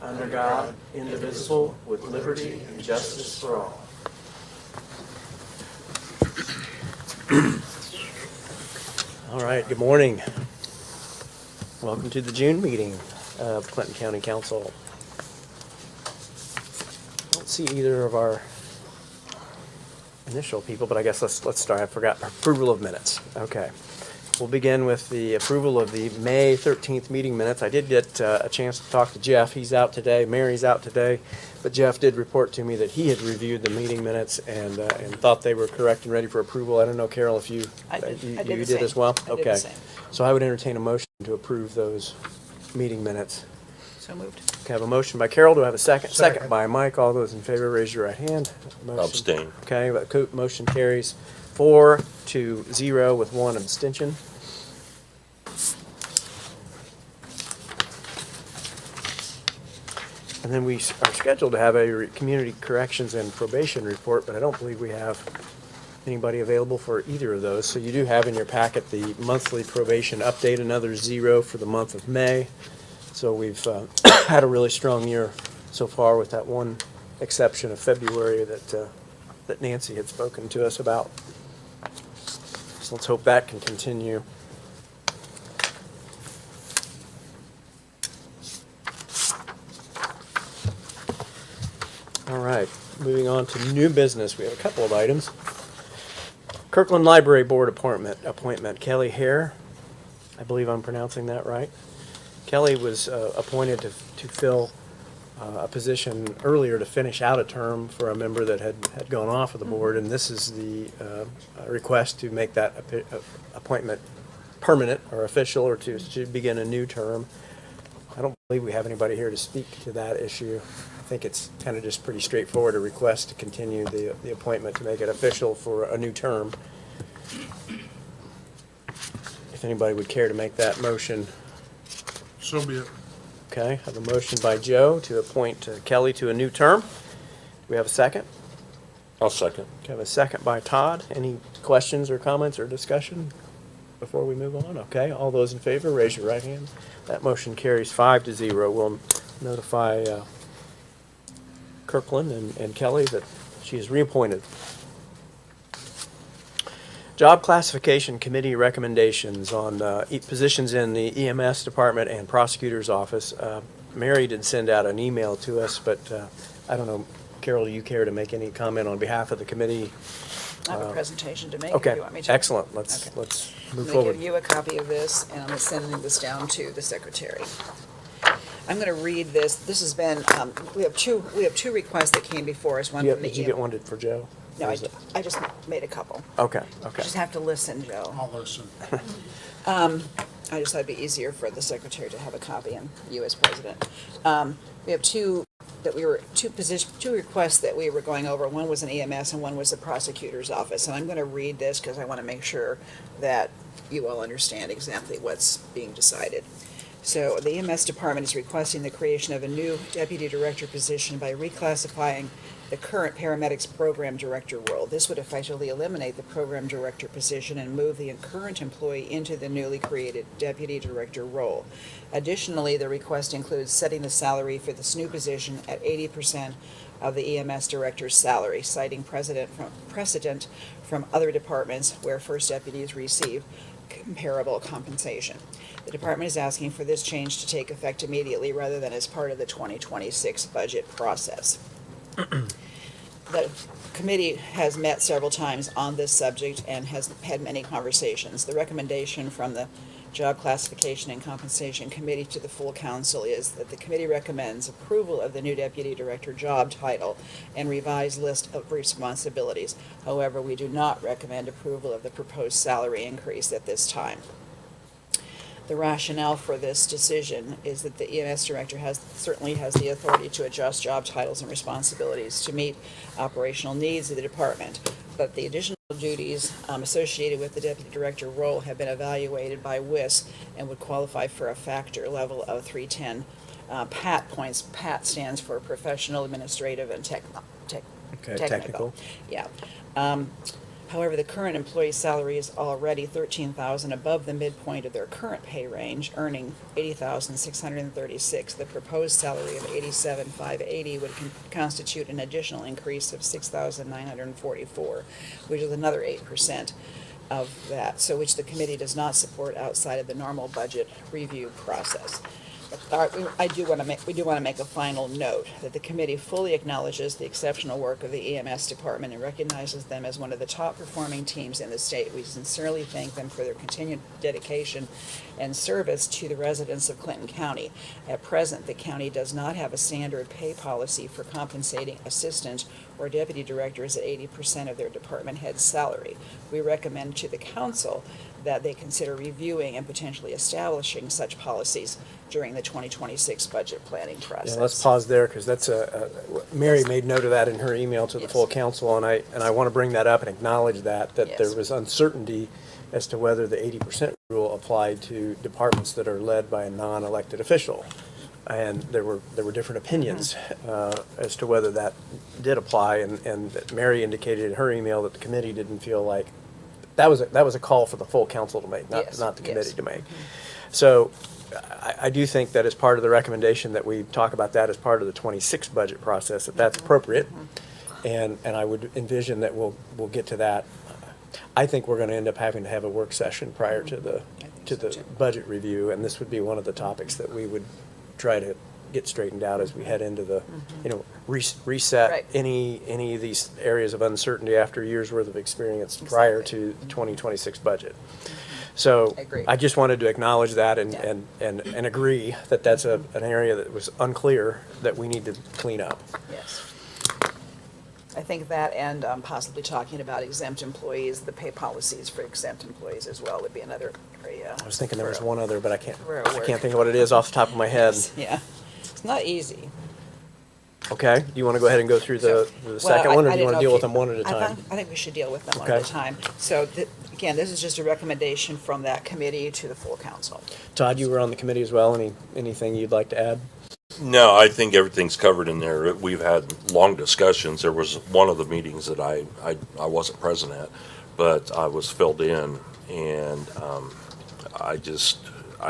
under God, indivisible, with liberty and justice for all. All right, good morning. Welcome to the June meeting of Clinton County Council. I don't see either of our initial people, but I guess let's start. I forgot approval of minutes. Okay. We'll begin with the approval of the May 13th meeting minutes. I did get a chance to talk to Jeff. He's out today. Mary's out today. But Jeff did report to me that he had reviewed the meeting minutes and thought they were correct and ready for approval. I don't know, Carol, if you did as well? I did the same. So I would entertain a motion to approve those meeting minutes. So moved. Okay, I have a motion by Carol. Do I have a second? Second by Mike. All those in favor, raise your right hand. Motion. Abstain. Okay, but motion carries 4-0 with one abstention. And then we are scheduled to have a community corrections and probation report, but I don't believe we have anybody available for either of those. So you do have in your packet the monthly probation update, another 0 for the month of May. So we've had a really strong year so far, with that one exception of February that Nancy had spoken to us about. So let's hope that can continue. All right, moving on to new business. We have a couple of items. Kirkland Library Board appointment, Kelly Hare. I believe I'm pronouncing that right. Kelly was appointed to fill a position earlier to finish out a term for a member that had gone off of the board, and this is the request to make that appointment permanent or official, or to begin a new term. I don't believe we have anybody here to speak to that issue. I think it's kind of just pretty straightforward, a request to continue the appointment to make it official for a new term. If anybody would care to make that motion. So be it. Okay, I have a motion by Joe to appoint Kelly to a new term. Do we have a second? I'll second. Okay, I have a second by Todd. Any questions or comments or discussion before we move on? Okay, all those in favor, raise your right hand. That motion carries 5-0. We'll notify Kirkland and Kelly that she is reappointed. Job Classification Committee recommendations on positions in the EMS department and prosecutor's office. Mary did send out an email to us, but I don't know, Carol, do you care to make any comment on behalf of the committee? I have a presentation to make. If Okay, you want me to. excellent. Let's Okay. move I'm going to forward. give you a copy of this, and I'm sending this down to the secretary. I'm going to read this. This has been, we have two requests that came before us. One from the Did you get one for Joe? No, Or is it- I just made a couple. Okay, You okay. just have to listen, Joe. I'll listen. I just thought it'd be easier for the secretary to have a copy and you as president. We have two requests that we were going over. One was an EMS and one was the prosecutor's office. And I'm going to read this because I want to make sure that you all understand exactly what's being decided. So the EMS department is requesting the creation of a new deputy director position by reclassifying the current paramedics program director role. This would effectively eliminate the program director position and move the current employee into the newly created deputy director role. Additionally, the request includes setting the salary for this new position at 80% of the EMS director's salary, citing precedent from other departments where first deputies receive comparable compensation. The department is asking for this change to take effect immediately rather than as part of the 2026 budget process. The committee has met several times on this subject and has had many conversations. The recommendation from the Job Classification and Compensation Committee to the full council is that the committee recommends approval of the new deputy director job title and revised list of responsibilities. However, we do not recommend approval of the proposed salary increase at this time. The rationale for this decision is that the EMS director certainly has the authority to adjust job titles and responsibilities to meet operational needs of the department, but the additional duties associated with the deputy director role have been evaluated by WIS and would qualify for a factor level of 310 PAT points. PAT stands for professional, administrative, and technical. Technical. Yeah. However, the current employee salary is already $13,000 above the midpoint of their current pay range, earning $80,636. The proposed salary of $87,580 would constitute an additional increase of $6,944, which is another 8% of that, so which the committee does not support outside of the normal budget review process. We do want to make a final note that the committee fully acknowledges the exceptional work of the EMS department and recognizes them as one of the top performing teams in the state. We sincerely thank them for their continued dedication and service to the residents of Clinton County. At present, the county does not have a standard pay policy for compensating assistant or deputy directors at 80% of their department head's salary. We recommend to the council that they consider reviewing and potentially establishing such policies during the 2026 budget planning process. Yeah, let's pause there, because that's Mary made note of that in her email to the Yes. full council, and I want to bring that up and acknowledge that Yes. there was uncertainty as to whether the 80% rule applied to departments that are led by a non-elected official. And there were different opinions as to whether that did apply, and that Mary indicated in her email that the committee didn't feel like, that was a call for the full council to make, Yes, not the committee yes. to make. So I do think that as part of the recommendation that we talk about that as part of the 26 budget process, that's appropriate. And I would envision that we'll get to that. I think we're going to end up having to have a work session prior to the budget review, and this would be one of the topics that we would try to get straightened out as we head into the, reset Right. any of these areas of uncertainty after years' worth of experience prior Exactly. to the 2026 budget. So I agree. I just wanted to acknowledge that Yeah. and agree that that's an area that was unclear that we need to clean up. Yes. I think that and possibly talking about exempt employees, the pay policies for exempt employees as well would be another area. I was thinking there was one other, but I can't We're at work. think of what it is off the top of my head. Yeah, it's not easy. Okay, do you want to go ahead and go through the Well, second one, or I do you want didn't to know deal if with them one at a time? I think we should deal with them one at Okay. a time. So, again, this is just a recommendation from that committee to the full council. Todd, you were on the committee as well. Anything you'd like to add? No, I think everything's covered in there. We've had long discussions. There was one of the meetings that I wasn't present at, but I was filled in, and I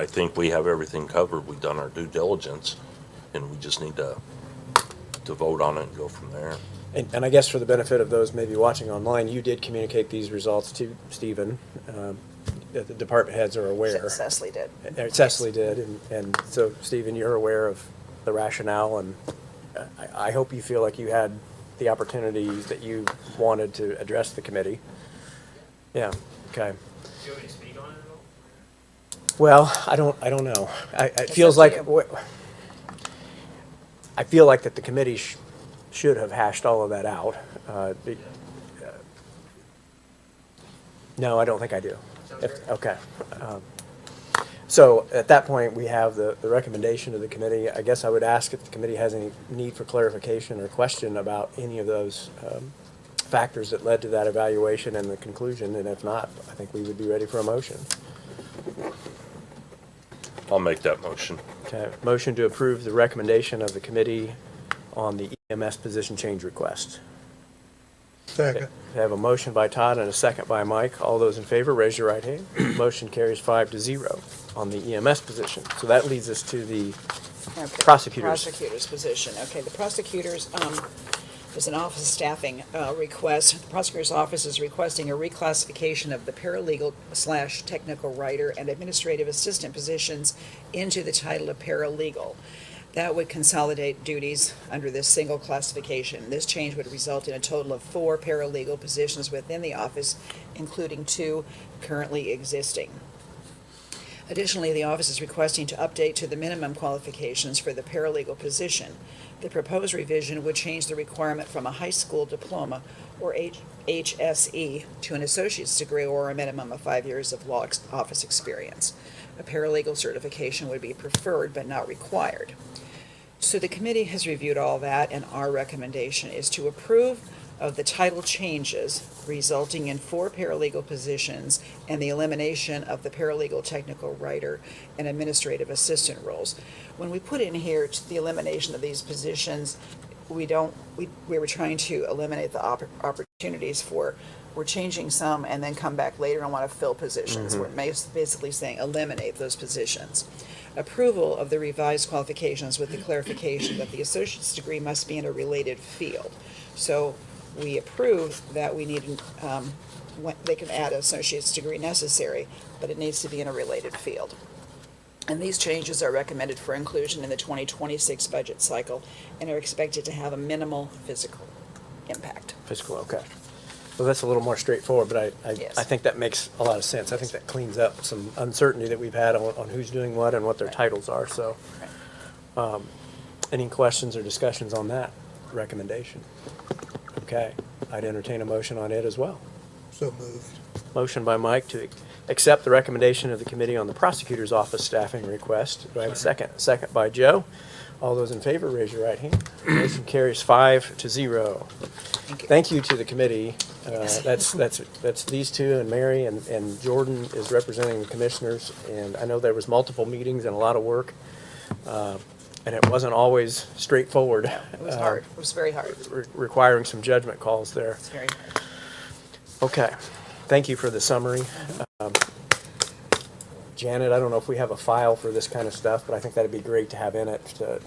think we have everything covered. We've done our due diligence, and we just need to vote on it and go from there. And I guess for the benefit of those maybe watching online, you did communicate these results to Stephen, that the department heads are aware. Cecily did. Cecily did, and so, Stephen, you're aware of the rationale, and I hope you feel like you had the opportunities that you wanted to address the committee. Yeah, okay. Do you want me to speak on it at all? Well, I don't know. It It's feels up to like, you. I feel like that the committee should have hashed all of that out. No, I don't think I do. Sounds great. Okay. So at that point, we have the recommendation of the committee. I guess I would ask if the committee has any need for clarification or question about any of those factors that led to that evaluation and the conclusion, and if not, I think we would be ready for a motion. I'll make that motion. Okay, motion to approve the recommendation of the committee on the EMS position change request. Second. We have a motion by Todd and a second by Mike. All those in favor, raise your right hand. Motion carries 5-0 on the EMS position. So that leads us to the Okay. prosecutors. Prosecutor's position. Okay, the prosecutors, there's an office staffing request. The prosecutor's office is requesting a reclassification of the paralegal/technical writer and administrative assistant positions into the title of paralegal. That would consolidate duties under this single classification. This change would result in a total of 4 paralegal positions within the office, including 2 currently existing. Additionally, the office is requesting to update to the minimum qualifications for the paralegal position. The proposed revision would change the requirement from a high school diploma, or HSE, to an associate's degree or a minimum of 5 years of law office experience. A paralegal certification would be preferred but not required. So the committee has reviewed all that, and our recommendation is to approve of the title changes resulting in 4 paralegal positions and the elimination of the paralegal technical writer and administrative assistant roles. When we put in here the elimination of these positions, we were trying to eliminate the opportunities for, we're changing some and then come back later and want to fill positions. We're basically saying eliminate those positions. Approval of the revised qualifications with the clarification that the associate's degree must be in a related field. So we approve that we need, they can add associate's degree necessary, but it needs to be in a related field. And these changes are recommended for inclusion in the 2026 budget cycle and are expected to have a minimal physical impact. Fiscal, okay. Well, that's a little more straightforward, but Yes. I think that makes a lot of sense. I think that cleans up some uncertainty that we've had on who's doing what and what their Right. titles are, so. Right. Any questions or discussions on that recommendation? Okay, I'd entertain a motion on it as well. So moved. Motion by Mike to accept the recommendation of the Committee on the Prosecutor's Office staffing request. Do I have a second? Second by Joe. All those in favor, raise your right hand. Motion carries 5-0. Thank you. Thank you to the committee. That's these two, and Mary and Jordan is representing the commissioners. And I know there was multiple meetings and a lot of work, and it wasn't always straightforward. It was hard. It was very hard. Requiring some judgment calls there. It's very hard. Okay, thank you for the summary. Janet, I don't know if we have a file for this kind of stuff, but I think that'd be great to have in it to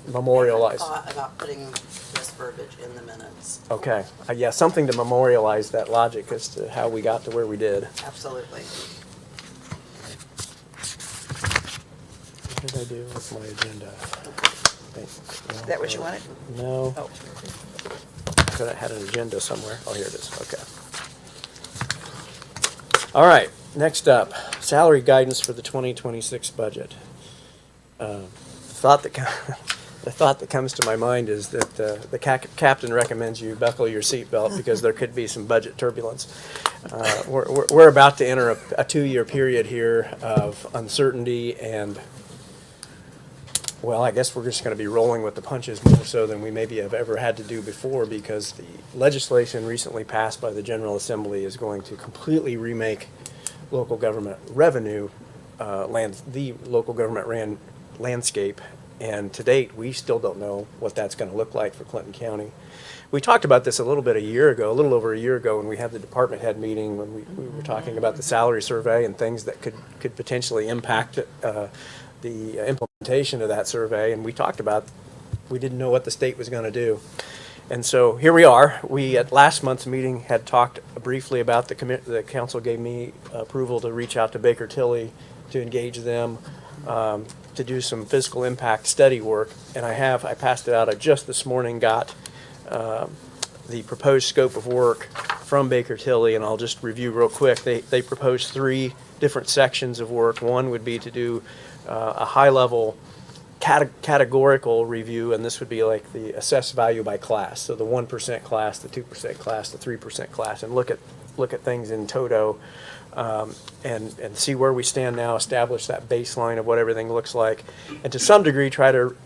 memorialize. Thought about putting this verbiage in the minutes. Okay, yeah, something to memorialize that logic as to how we got to where we did. Absolutely. What did I do with my agenda? Is that what you wanted? No, Oh, I thought I had an agenda somewhere. Oh, here it is, okay. All right, next up, salary guidance for the 2026 budget. The thought that comes to my mind is that the captain recommends you buckle your seatbelt because there could be some budget turbulence. We're about to enter a 2-year period here of uncertainty and, well, I guess we're just going to be rolling with the punches more so than we maybe have ever had to do before, because the legislation recently passed by the General Assembly is going to completely remake local government revenue, the local government landscape. And to date, we still don't know what that's going to look like for Clinton County. We talked about this a little over a year ago, when we had the department head meeting, when we were talking about the salary survey and things that could potentially impact the implementation of that survey. And we talked about, we didn't know what the state was going to do. And so here we are. We, at last month's meeting, had talked briefly about the council gave me approval to reach out to Baker Tilly to engage them to do some physical impact study work. And I passed it out. I just this morning got the proposed scope of work from Baker Tilly, and I'll just review real quick. They proposed 3 different sections of work. One would be to do a high-level categorical review, and this would be like the assessed value by class. So the 1% class, the 2% class, the 3% class, and look at things in toto, and see where we stand now, establish that baseline of what everything looks like. And to some degree, try to,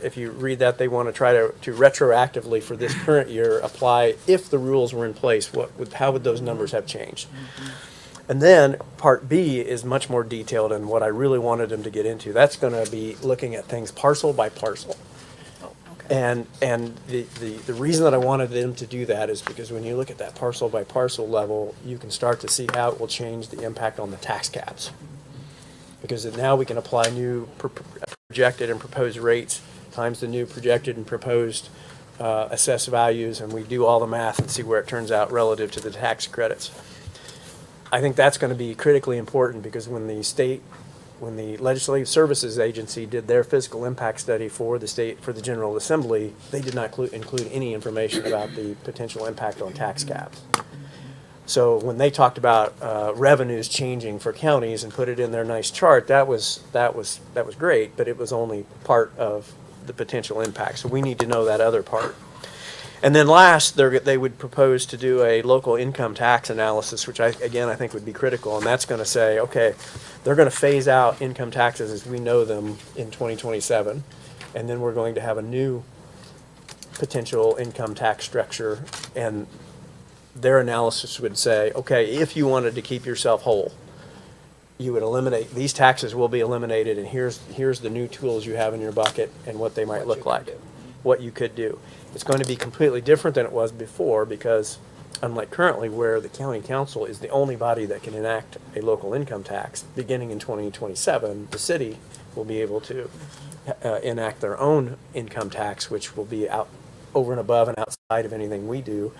if you read that, they want to try to retroactively for this current year apply, if the rules were in place, how would those numbers have changed? And then part B is much more detailed, and what I really wanted them to get into. That's going to be looking at things parcel by parcel. oh, okay. And the reason that I wanted them to do that is because when you look at that parcel by parcel level, you can start to see how it will change the impact on the tax caps. Because now we can apply new projected and proposed rates times the new projected and proposed assessed values, and we do all the math and see where it turns out relative to the tax credits. I think that's going to be critically important, because when the Legislative Services Agency did their fiscal impact study for the General Assembly, they did not include any information about the potential impact on tax caps. So when they talked about revenues changing for counties and put it in their nice chart, that was great, but it was only part of the potential impact. So we need to know that other part. And then last, they would propose to do a local income tax analysis, which I think would be critical. And that's going to say, okay, they're going to phase out income taxes as we know them in 2027. And then we're going to have a new potential income tax structure. And their analysis would say, okay, if you wanted to keep yourself whole, you would eliminate, these taxes will be eliminated, and here's the new tools you have in your bucket and what they might look like. what you could do. It's going to be completely different than it was before because unlike currently where the county council is the only body that can enact a local income tax, beginning in 2027, the city will be able to enact their own income tax, which will be out over and above and outside of anything we do.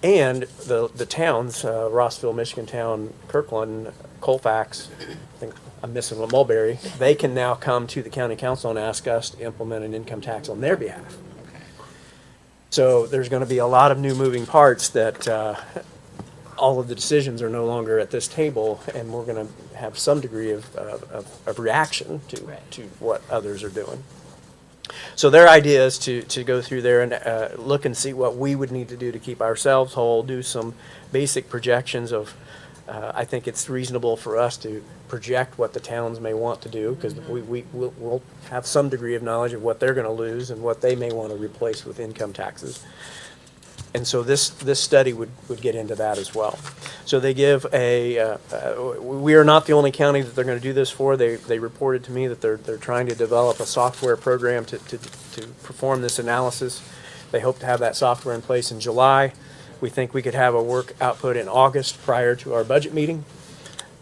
And the towns, Rossville, Michigan Town, Kirkland, Colfax, I think I'm missing one, Mulberry, they can now come to the county council and ask us to implement an income tax on their behalf. So there's going to be a lot of new moving parts that all of the decisions are no longer at this table, and we're going to have some degree of reaction to what others are doing. So their idea is to go through there and look and see what we would need to do to keep ourselves whole, do some basic projections of, I think it's reasonable for us to project what the towns may want to do, because we'll have some degree of knowledge of what they're going to lose and what they may want to replace with income taxes. And so this study would get into that as well. So they give we are not the only county that they're going to do this for. They reported to me that they're trying to develop a software program to perform this analysis. They hope to have that software in place in July. We think we could have a work output in August prior to our budget meeting.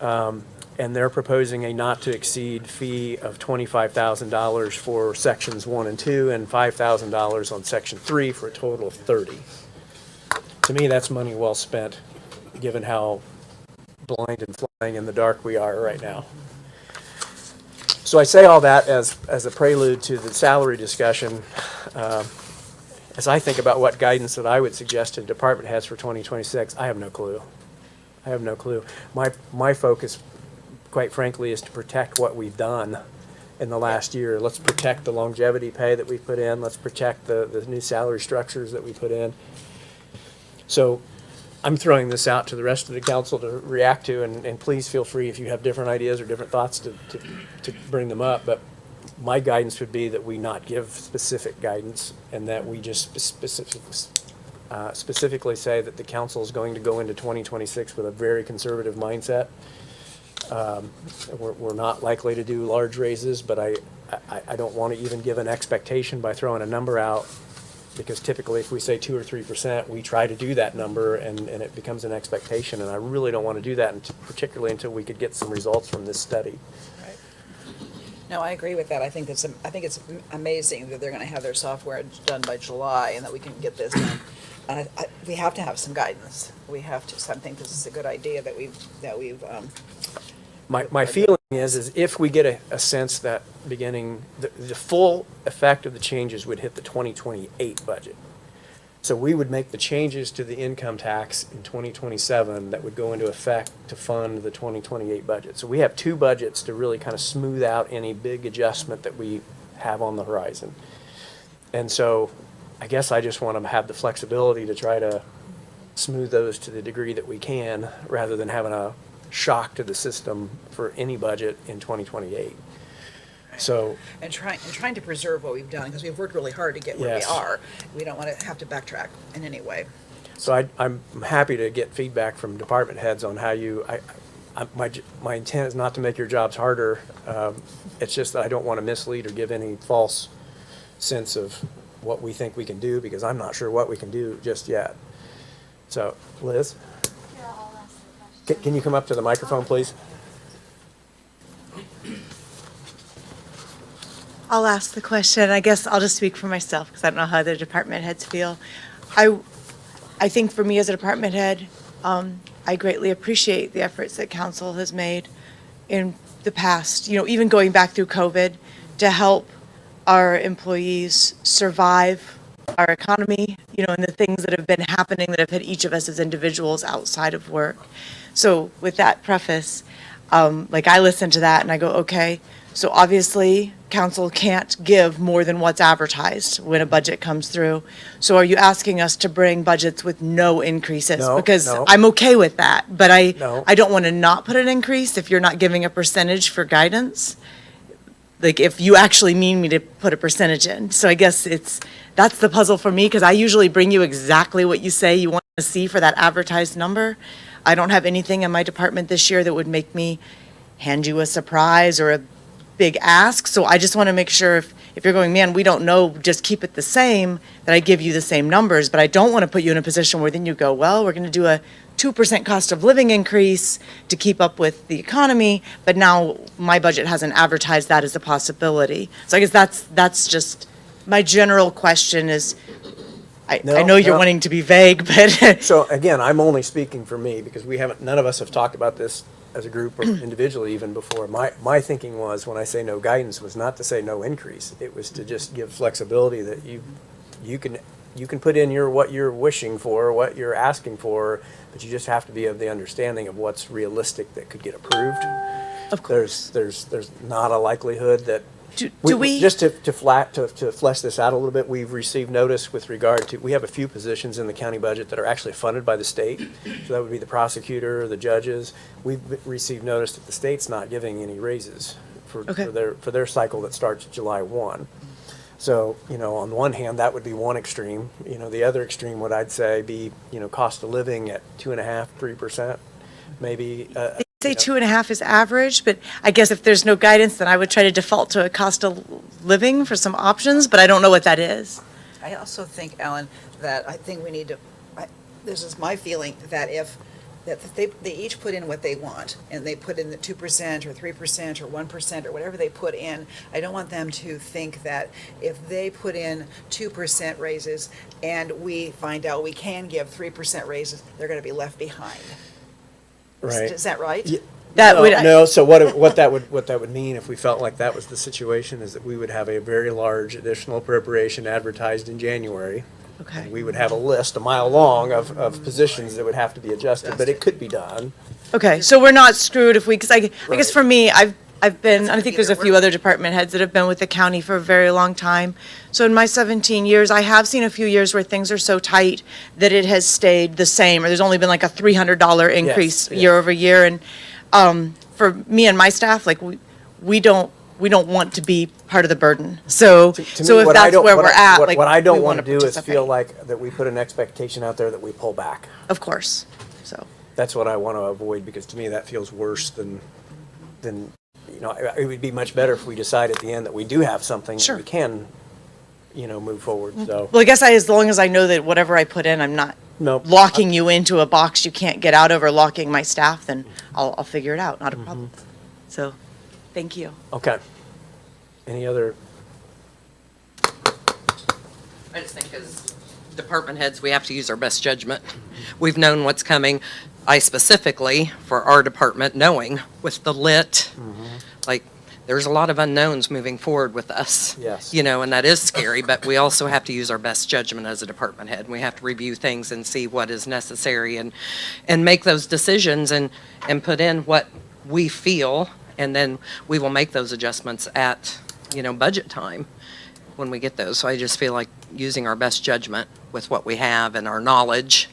And they're proposing a not-to-exceed fee of $25,000 for sections 1 and 2 and $5,000 on section 3 for a total of $30,000. To me, that's money well spent, given how blind and flying in the dark we are right now. So I say all that as a prelude to the salary discussion. As I think about what guidance that I would suggest to department heads for 2026, I have no clue. I have no clue. My focus, quite frankly, is to protect what we've done in the last year. Let's protect the longevity pay that we've put in. Let's protect the new salary structures that we put in. So I'm throwing this out to the rest of the council to react to, and please feel free if you have different ideas or different thoughts to bring them up. But my guidance would be that we not give specific guidance, and that we just specifically say that the council is going to go into 2026 with a very conservative mindset. We're not likely to do large raises, but I don't want to even give an expectation by throwing a number out, because typically if we say 2 or 3%, we try to do that number, and it becomes an expectation, and I really don't want to do that, particularly until we could get some results from this study. Right. No, I agree with that. I think it's amazing that they're going to have their software done by July and that we can get this done. And we have to have some guidance. We have to. So I think this is a good idea that we've. My feeling is if we get a sense that beginning, the full effect of the changes would hit the 2028 budget. So we would make the changes to the income tax in 2027 that would go into effect to fund the 2028 budget. So we have two budgets to really kind of smooth out any big adjustment that we have on the horizon. And so I guess I just want to have the flexibility to try to smooth those to the degree that we can, rather than having a shock to the system for any budget in 2028. So, And trying to preserve what we've done, because we've worked really hard to get where we Yes. are. We don't want to have to backtrack in any way. so I'm happy to get feedback from department heads on how my intent is not to make your jobs harder. It's just that I don't want to mislead or give any false sense of what we think we can do, because I'm not sure what we can do just yet. So, Liz? Yeah, I'll ask the question. Can you come up to the microphone, please? I'll ask the question. I guess I'll just speak for myself because I don't know how other department heads feel. I think for me as a department head, I greatly appreciate the efforts that council has made in the past, even going back through COVID, to help our employees survive our economy, and the things that have been happening that have hit each of us as individuals outside of work. So with that preface, I listen to that and I go, okay, so obviously council can't give more than what's advertised when a budget comes through. So are you asking us to bring budgets with no increases? No, Because no. I'm okay with that, but No. I don't want to not put an increase if you're not giving a percentage for guidance. Like, if you actually mean me to put a percentage in. So I guess that's the puzzle for me, because I usually bring you exactly what you say you want to see for that advertised number. I don't have anything in my department this year that would make me hand you a surprise or a big ask. So I just want to make sure if you're going, man, we don't know, just keep it the same, that I give you the same numbers, but I don't want to put you in a position where then you go, well, we're going to do a 2% cost of living increase to keep up with the economy, but now my budget hasn't advertised that as a possibility. So I guess that's just, my general question is, I No, know you're no. wanting to be vague, but So again, I'm only speaking for me because none of us have talked about this as a group or individually even before. My thinking was, when I say no guidance, was not to say no increase. It was to just give flexibility that you can put in what you're wishing for, what you're asking for, but you just have to be of the understanding of what's realistic that could get approved. of course. There's not a likelihood that. Do we? Just to flesh this out a little bit, we've received notice with regard to, we have a few positions in the county budget that are actually funded by the state. So that would be the prosecutor, the judges. We've received notice that the state's not giving any raises for Okay. their cycle that starts July 1. So, on the one hand, that would be one extreme. The other extreme would, I'd say, be, cost of living at 2.5%, 3%, maybe. Say 2.5 is average, but I guess if there's no guidance, then I would try to default to a cost of living for some options, but I don't know what that is. I also think, Alan, that I think we need to, this is my feeling, that they each put in what they want, and they put in the 2% or 3% or 1% or whatever they put in. I don't want them to think that if they put in 2% raises and we find out we can give 3% raises, they're going to be left behind. Right. Is that right? That would, No, so what that would mean if we felt like that was the situation is that we would have a very large additional appropriation advertised in January. okay. And we would have a list a mile long of positions that would have to be adjusted, but it could be done. Okay, so we're not screwed if we, because I guess Right. for me, I've been, I think there's a Either few we're- other department heads that have been with the county for a very long time. So in my 17 years, I have seen a few years where things are so tight that it has stayed the same, or there's only been like a $300 increase yeah. year over year. And for me and my staff, like, we don't want to be part of the burden. So, To so me, if what I that's don't- where what we're I- at, what- like, What I don't we want to wanna do is feel participate. like that we put an expectation out there that we pull back. Of course, so. That's what I want to avoid, because to me, that feels worse than, it would be much better if we decide at the end that we do have something that Sure. we can, move forward, so. Well, I guess as long as I know that whatever I put in, I'm not Nope. locking you into a box you can't get out of, or locking my staff, then I'll figure it out, not a problem. So, thank you. Okay. Any other, I just think as department heads, we have to use our best judgment. We've known what's coming. I specifically, for our department, knowing with the lit, like, there's a lot of unknowns moving forward with us. Yes. And that is scary, but we also have to use our best judgment as a department head. We have to review things and see what is necessary and make those decisions and put in what we feel, and then we will make those adjustments at, budget time when we get those. So I just feel like using our best judgment with what we have and our knowledge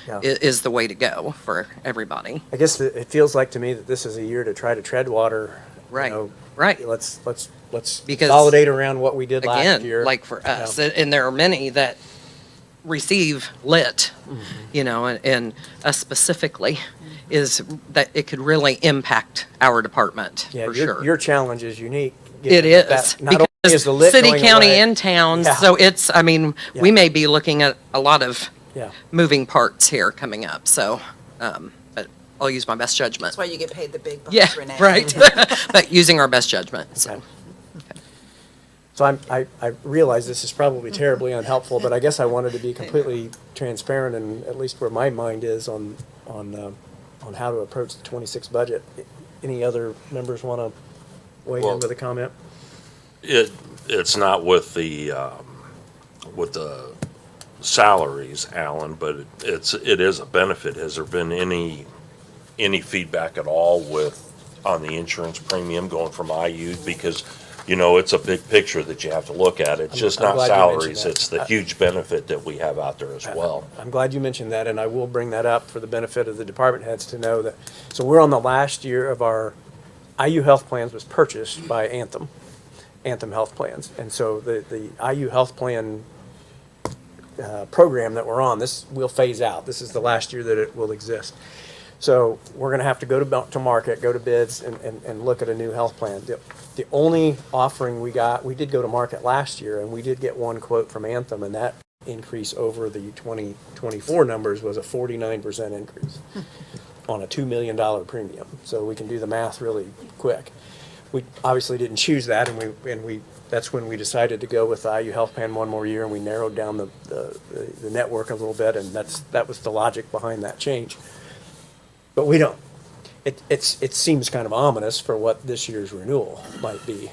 Yeah. is the way to go for everybody. I guess it feels like to me that this is a year to try to tread water. Right, right. Let's Because, consolidate around what we did last Again, year. like for us, Yeah. and there are many that receive lit, Mm-hmm. and us specifically, is that it could really impact our department, Yeah, for your sure. challenge is unique. It given is, that not only is because the lit city, going county, away- and towns, Yeah. so it's, Yeah. we may be looking at a lot of Yeah. moving parts here coming up, so, but I'll use my best judgment. That's why you get paid the big bucks, Yeah, Renee. right. But using our best judgment, so. Okay. So I realize this is probably terribly unhelpful, but I guess I wanted to be completely transparent and at least where my mind is on how to approach the 26 budget. Any other members want to weigh Well- in with a comment? It's not with the salaries, Alan, but it is a benefit. Has there been any feedback at all on the insurance premium going from IU? Because, it's a big picture that you have to look at. It's just I'm not glad you mentioned salaries. that. It's the huge benefit that we have out there as well. I'm glad you mentioned that, and I will bring that up for the benefit of the department heads to know that. So we're on the last year of our IU Health Plans was purchased by Anthem Health Plans. And so the IU Health Plan program that we're on, this will phase out. This is the last year that it will exist. So we're gonna have to go to market, go to bids, and look at a new health plan. The only offering we got, we did go to market last year, and we did get one quote from Anthem, and that increase over the 2024 numbers was a 49% increase on a $2 million premium. So we can do the math really quick. We obviously didn't choose that, and we that's when we decided to go with the IU Health Plan one more year, and we narrowed down the network a little bit, and that was the logic behind that change. But we don't. It seems kind of ominous for what this year's renewal might be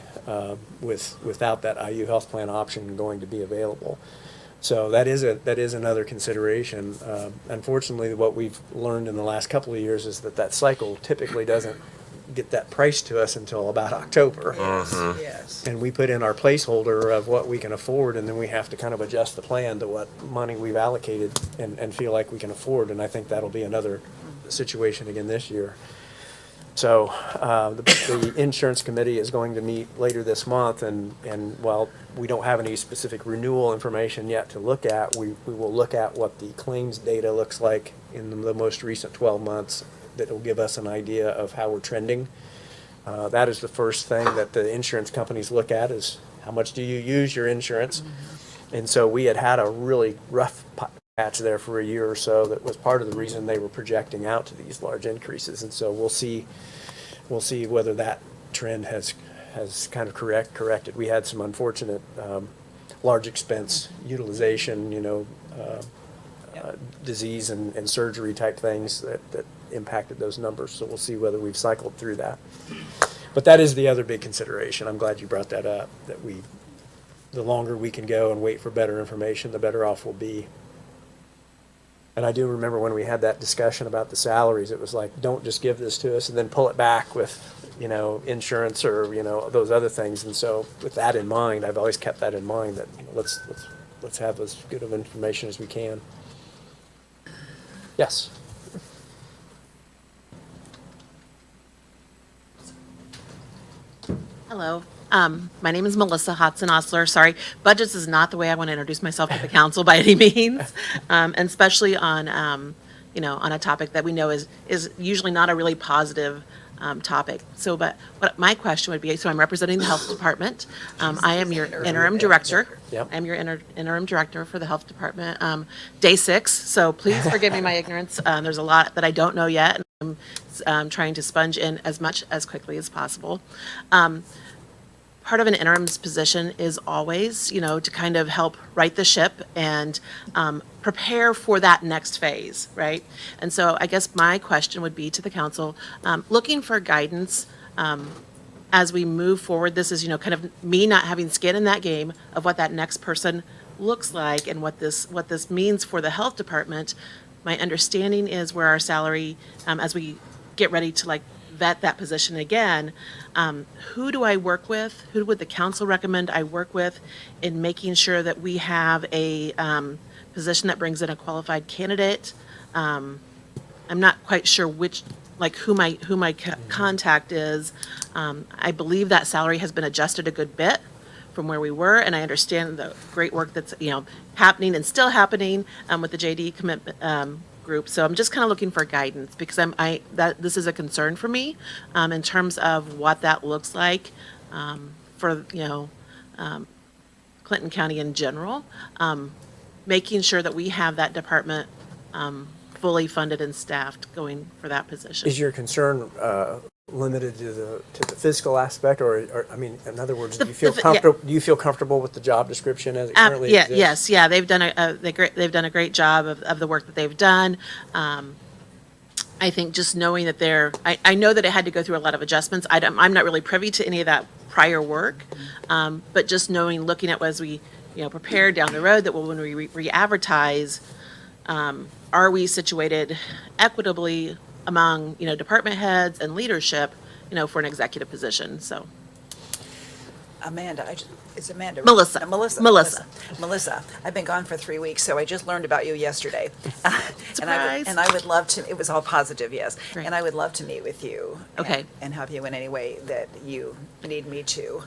without that IU Health Plan option going to be available. So that is another consideration. Unfortunately, what we've learned in the last couple of years is that cycle typically doesn't get that price to us until about October. Yes. And we put in our placeholder of what we can afford, and then we have to kind of adjust the plan to what money we've allocated and feel like we can afford. And I think that'll be another situation again this year. So the insurance committee is going to meet later this month, and while we don't have any specific renewal information yet to look at, we will look at what the claims data looks like in the most recent 12 months. That will give us an idea of how we're trending. That is the first thing that the insurance companies look at, is how much do you use your insurance? And so we had a really rough patch there for a year or so. That was part of the reason they were projecting out to these large increases. And so we'll see whether that trend has kind of corrected. We had some unfortunate large expense utilization, disease and surgery type things that impacted those numbers. So we'll see whether we've cycled through that. But that is the other big consideration. I'm glad you brought that up, that the longer we can go and wait for better information, the better off we'll be. And I do remember when we had that discussion about the salaries, it was like, don't just give this to us and then pull it back with, insurance or, those other things. And so with that in mind, I've always kept that in mind, that let's have as good of information as we can. Yes. Hello. My name is Melissa Hodson-Osler. Sorry, budgets is not the way I want to introduce myself to the council by any means, and especially on, on a topic that we know is usually not a really positive topic. So, but what my question would be, so I'm representing the health department. I am your interim director. Yep. I'm your interim director for the health department. Day 6, so please forgive me my ignorance. There's a lot that I don't know yet, and I'm trying to sponge in as much as quickly as possible. Part of an interim's position is always, to kind of help right the ship and prepare for that next phase, right? And so I guess my question would be to the council, looking for guidance as we move forward. This is, kind of me not having skin in that game of what that next person looks like and what this means for the health department. My understanding is where our salary, as we get ready to vet that position again, who do I work with? Who would the council recommend I work with in making sure that we have a position that brings in a qualified candidate? I'm not quite sure who my contact is. I believe that salary has been adjusted a good bit from where we were, and I understand the great work that's happening and still happening with the JD commitment group. So I'm just kind of looking for guidance, because this is a concern for me in terms of what that looks like for Clinton County in general, making sure that we have that department fully funded and staffed going for that position. Is your concern limited to the fiscal aspect, or I mean, in other words, do you feel comfortable? Do you feel comfortable with the job description as it currently exists? Yes, they've done a great job of the work that they've done. I think just knowing that I know that it had to go through a lot of adjustments. I'm not really privy to any of that prior work, but just looking at as we prepare down the road, that when we re-advertise, are we situated equitably among department heads and leadership for an executive position? So Amanda, it's Amanda. Melissa. Melissa, I've been gone for 3 weeks, so I just learned about you yesterday. Surprise. And I would love to, it was all positive, yes. Great. And I would love to meet with you. Okay. And help you in any way that you need me to.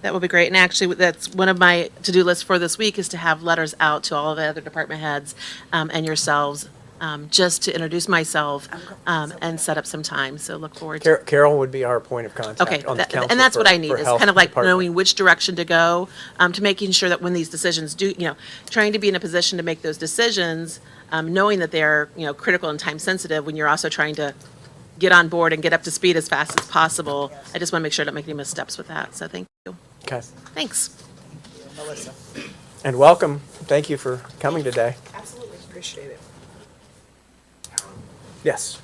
that would be great. And actually, that's one of my to-do lists for this week, is to have letters out to all of the other department heads and yourselves just to introduce myself and set up some time. So look forward to. Carol would be our point of contact Okay, on the council. and that's what I need, for is health kind of like department. knowing which direction to go, to making sure that when these decisions do, trying to be in a position to make those decisions, knowing that they're, critical and time sensitive, when you're also trying to get on board and get up to speed as fast as possible. I just want to make sure I don't make any missteps with that, so thank you. Okay. Thanks. Melissa? And welcome. Thank you for coming today. Absolutely. Appreciate it. Yes.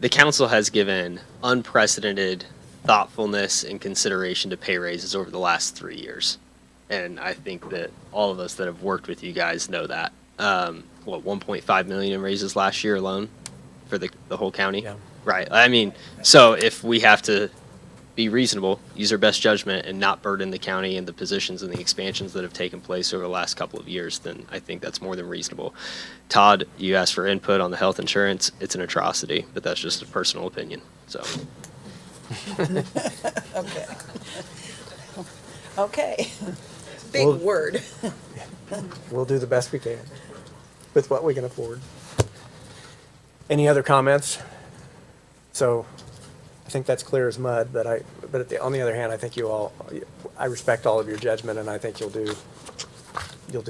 The council has given unprecedented thoughtfulness and consideration to pay raises over the last 3 years. And I think that all of us that have worked with you guys know that. 1.5 million in raises last year alone for the whole county? Yeah. Right. I mean, so if we have to be reasonable, use our best judgment, and not burden the county and the positions and the expansions that have taken place over the last couple of years, then I think that's more than reasonable. Todd, you asked for input on the health insurance. It's an atrocity, but that's just a personal opinion. So, Okay. Okay. Big Well- word. We'll do the best we can with what we can afford. Any other comments? So I think that's clear as mud, but on the other hand, I think I respect all of your judgment, and I think you'll do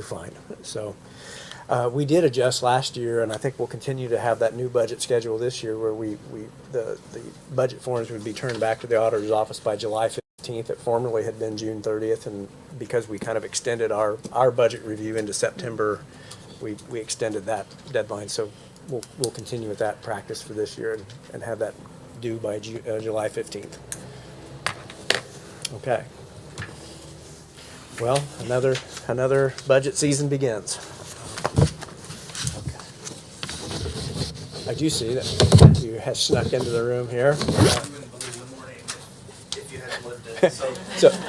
fine. So, we did adjust last year, and I think we'll continue to have that new budget schedule this year where the budget forms would be turned back to the auditor's office by July 15th. It formerly had been June 30th, and because we kind of extended our budget review into September, we extended that deadline. So we'll continue with that practice for this year and have that due by July 15th. Okay. Well, another budget season begins. Okay. I do see that you have snuck into the room here.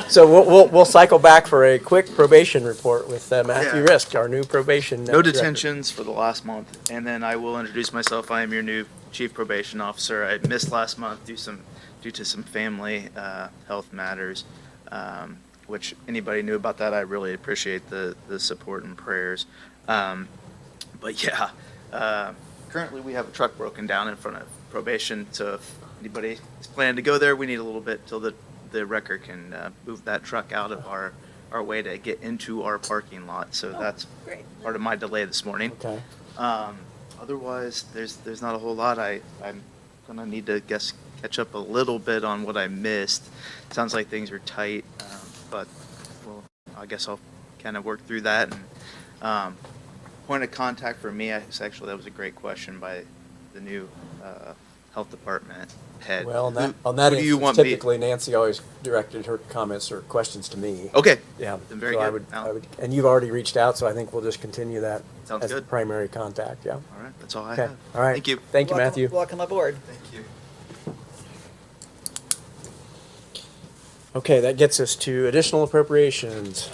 So we'll cycle back for a quick probation report with Matthew Yeah. Risk, our new probation. No director. detentions for the last month, and then I will introduce myself. I am your new chief probation officer. I missed last month due to some family health matters, which anybody knew about that. I really appreciate the support and prayers. But yeah, currently we have a truck broken down in front of probation, so if anybody is planning to go there, we need a little bit till the record can move that truck out of our way to get into our parking lot. So that's Great. part of my delay this morning. Okay. Otherwise, there's not a whole lot. I'm gonna need to catch up a little bit on what I missed. Sounds like things are tight, but well, I guess I'll kind of work through that. And point of contact for me, that was a great question by the new health department head. Well, on that Who do you instance, want me? typically Nancy always directed her comments or questions to me. Okay. Yeah. Then very so good. I would, and you've already reached out, so I think we'll just continue that Sounds as the good. primary contact. Yeah. All right, that's all I Okay. have. All right. Thank you. Thank you, Welcome- Matthew. Welcome aboard. Thank you. Okay, that gets us to additional appropriations.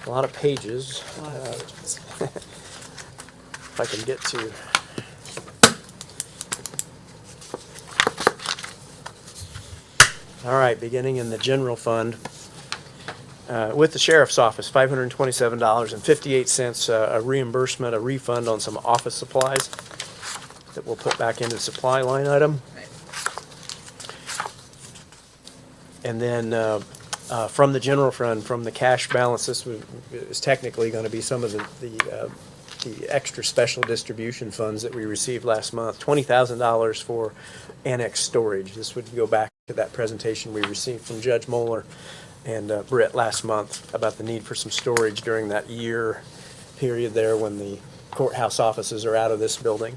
A lot of pages. A lot of pages. If I can get to. All right, beginning in the general fund. With the sheriff's office, $527.58, a reimbursement, a refund on some office supplies that we'll put back into the supply line item. Right. And then from the general fund, from the cash balance, this is technically going to be some of the extra special distribution funds that we received last month, $20,000 for annex storage. This would go back to that presentation we received from Judge Moeller and Britt last month about the need for some storage during that year period there when the courthouse offices are out of this building.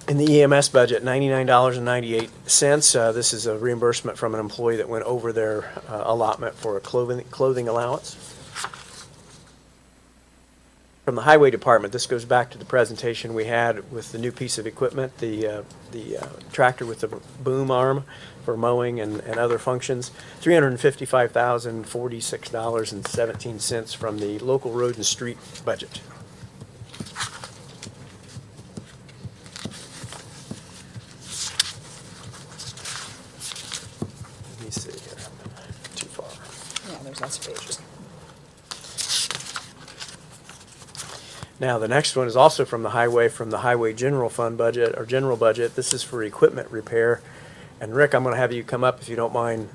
In the EMS budget, $99.98. This is a reimbursement from an employee that went over their allotment for a clothing allowance. From the highway department, this goes back to the presentation we had with the new piece of equipment, the tractor with the boom arm for mowing and other functions. $355,046.17 from the local road and street budget. lots of pages. Now, the next one is also from the highway general fund budget, or general budget. This is for equipment repair. And Rick, I'm gonna have you come up if you don't mind.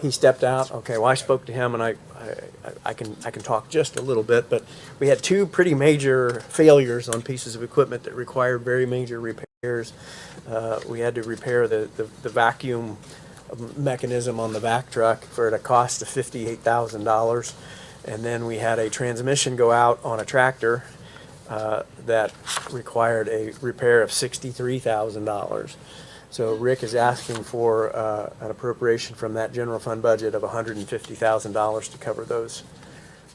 He stepped out? Okay, well, I spoke to him and I can talk just a little bit, but we had two pretty major failures on pieces of equipment that required very major repairs. We had to repair the vacuum mechanism on the vac truck for at a cost of $58,000. And then we had a transmission go out on a tractor that required a repair of $63,000. So Rick is asking for an appropriation from that general fund budget of $150,000 to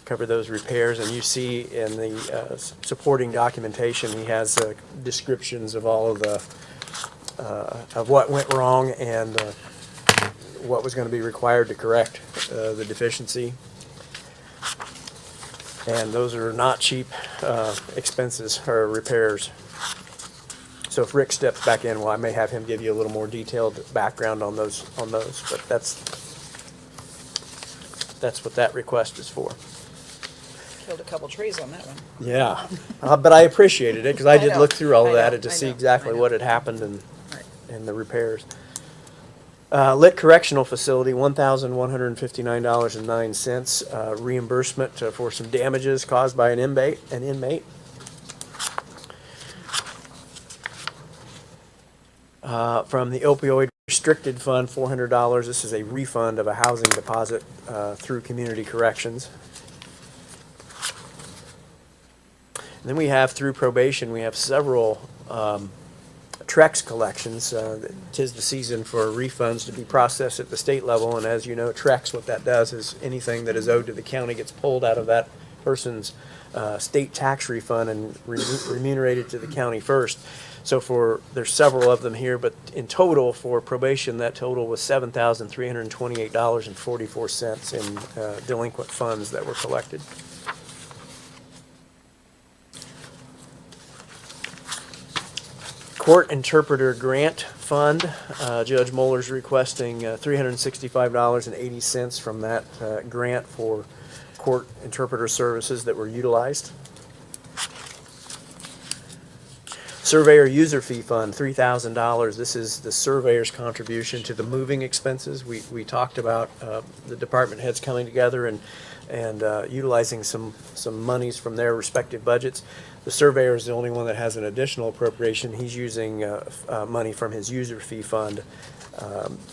cover those repairs. And you see in the supporting documentation, he has descriptions of all of the of what went wrong and what was going to be required to correct the deficiency. And those are not cheap expenses or repairs. So if Rick steps back in, well, I may have him give you a little more detailed background on those, but that's what that request is for. Killed a couple trees on that one. Yeah, but I appreciated it, because I did know, look through all of I that know, and to I see know, exactly I know. what had happened Right. and the repairs. Lit Correctional Facility, $1,159.09, reimbursement for some damages caused by an inmate. From the opioid restricted fund, $400. This is a refund of a housing deposit through Community Corrections. And then we have through probation, we have several Trex collections. Tis the season for refunds to be processed at the state level, and as you know, Trex, what that does is anything that is owed to the county gets pulled out of that person's state tax refund and remunerated to the county first. So there's several of them here, but in total for probation, that total was $7,328.44 in delinquent funds that were collected. Court Interpreter Grant Fund, Judge Moeller's requesting $365.80 from that grant for court interpreter services that were utilized. Surveyor User Fee Fund, $3,000. This is the surveyor's contribution to the moving expenses. We talked about the department heads coming together and utilizing some monies from their respective budgets. The surveyor is the only one that has an additional appropriation. He's using money from his user fee fund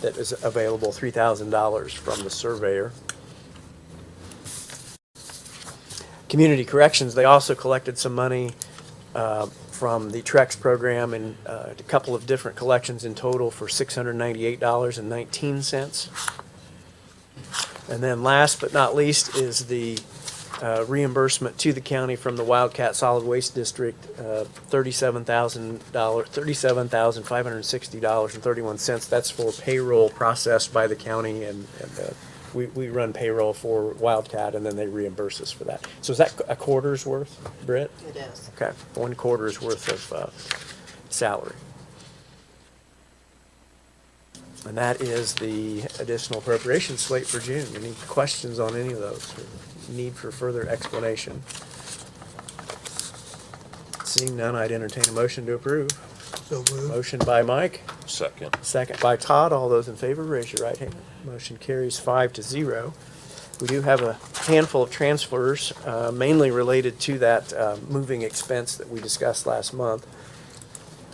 that is available, $3,000 from the surveyor. Community Corrections, they also collected some money from the Trex program and a couple of different collections in total for $698.19. And then last but not least is the reimbursement to the county from the Wildcat Solid Waste District, $37,560.31. That's for payroll processed by the county, and we run payroll for Wildcat, and then they reimburse us for that. So is that a quarter's worth, Britt? It is. Okay, 1 quarter's worth of salary. And that is the additional appropriation slate for June. Any questions on any of those? Need for further explanation? Seeing none, I'd entertain a motion to approve. So moved. Motion by Mike, Second. second by Todd. All those in favor, raise your right hand. Motion carries 5-0. We do have a handful of transfers, mainly related to that moving expense that we discussed last month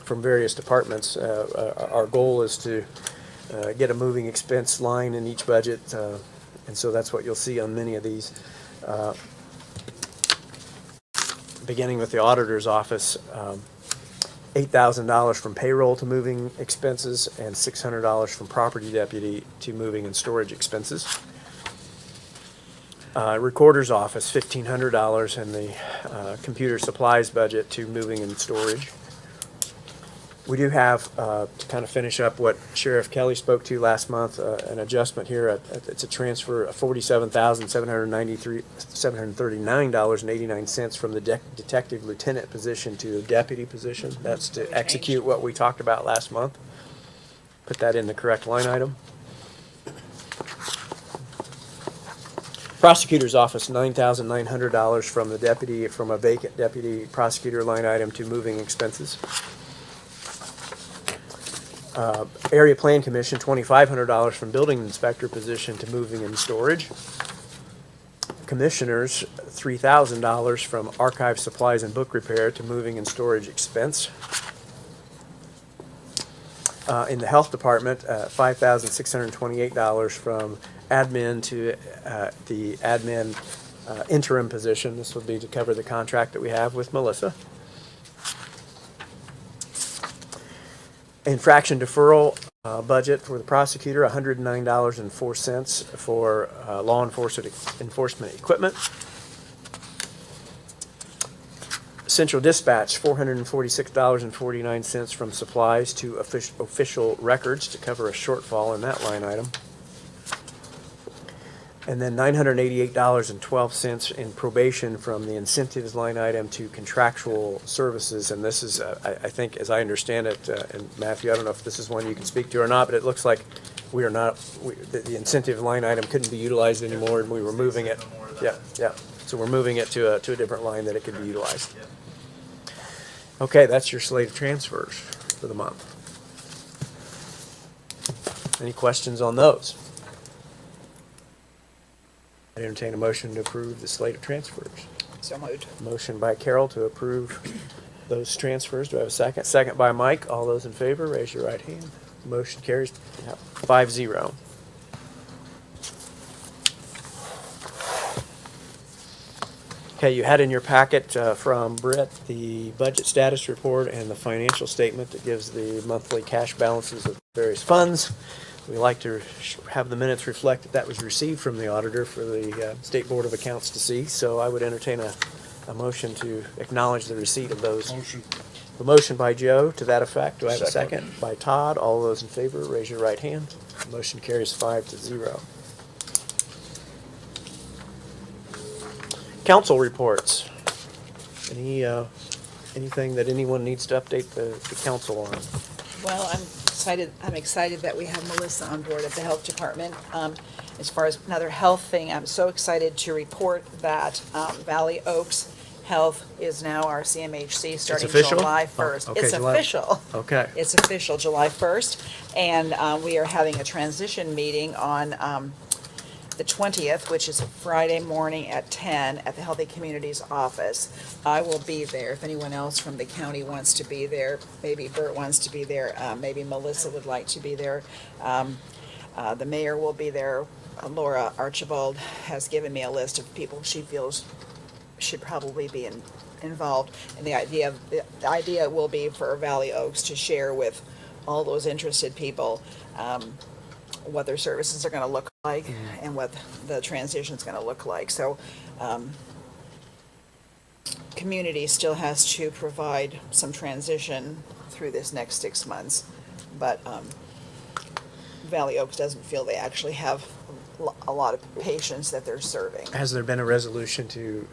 from various departments. Our goal is to get a moving expense line in each budget, and so that's what you'll see on many of these. Beginning with the auditor's office, $8,000 from payroll to moving expenses and $600 from property deputy to moving and storage expenses. Recorder's office, $1,500 in the computer supplies budget to moving and storage. We do have, to kind of finish up what Sheriff Kelly spoke to last month, an adjustment here. It's a transfer of $739.89 from the detective lieutenant position to the deputy position. That's to execute what we talked about last month. Put that in the correct line item. Prosecutor's office, $9,900 from a vacant deputy prosecutor line item to moving expenses. Area Plan Commission, $2,500 from building inspector position to moving and storage. Commissioners, $3,000 from archive supplies and book repair to moving and storage expense. In the health department, $5,628 from admin to the admin interim position. This would be to cover the contract that we have with Melissa. Infraction deferral budget for the prosecutor, $109.04 for law enforcement equipment. Central Dispatch, $446.49 from supplies to official records to cover a shortfall in that line item. And then $988.12 in probation from the incentives line item to contractual services. And this is, I think, as I understand it, and Matthew, I don't know if this is one you can speak to or not, but it looks like we are not, the incentive line item couldn't be utilized anymore, and we were moving it. Yeah, yeah. So we're moving it to a different line that it could be utilized. Okay, that's your slate of transfers for the month. Any questions on those? I entertain a motion to approve the slate of transfers. So moved. Motion by Carol to approve those transfers. Do I have a second? Second by Mike. All those in favor, raise your right hand. Motion carries 5-0. Okay, you had in your packet from Britt the budget status report and the financial statement that gives the monthly cash balances of various funds. We like to have the minutes reflect that was received from the auditor for the State Board of Accounts to see. So I would entertain a motion to acknowledge the receipt of those. Motion. A motion by Joe to that effect. Do I have a Second. second? By Todd. All those in favor, raise your right hand. Motion carries 5-0. Council reports. Anything that anyone needs to update the council on? Well, I'm excited that we have Melissa on board at the health department. As far as another health thing, I'm so excited to report that Valley Oaks Health is now our CMHC starting official? July Oh, 1st. okay, It's July- official. Okay. It's official, July 1st. And we are having a transition meeting on the 20th, which is a Friday morning at 10 at the Healthy Communities office. I will be there. If anyone else from the county wants to be there, maybe Bert wants to be there, maybe Melissa would like to be there. The mayor will be there. Laura Archibald has given me a list of people she feels should probably be involved. And the idea will be for Valley Oaks to share with all those interested people what their services are going to look like and what the transition is going to look like. So community still has to provide some transition through this next 6 months, but Valley Oaks doesn't feel they actually have a lot of patients that they're serving. Has there been a resolution to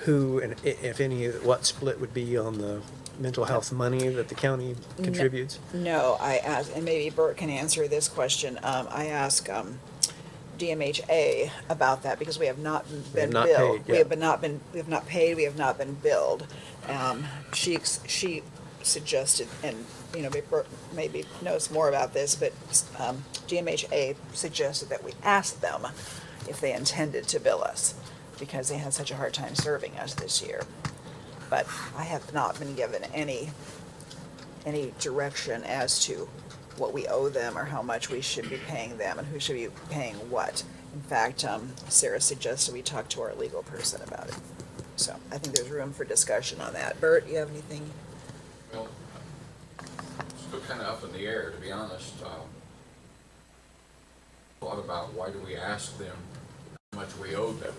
who and if any, what split would be on the mental health money that the county contributes? No, I asked, and maybe Bert can answer this question. I asked DMHA about that because we have not been not billed. paid yet. We have not paid, we have not been billed. She suggested, and Bert maybe knows more about this, but DMHA suggested that we ask them if they intended to bill us because they had such a hard time serving us this year. But I have not been given any direction as to what we owe them or how much we should be paying them and who should be paying what. In fact, Sarah suggested we talk to our legal person about it. So I think there's room for discussion on that. Bert, you have anything? Well, still kind of up in the air, to be honest. Thought about why do we ask them how much we owe them?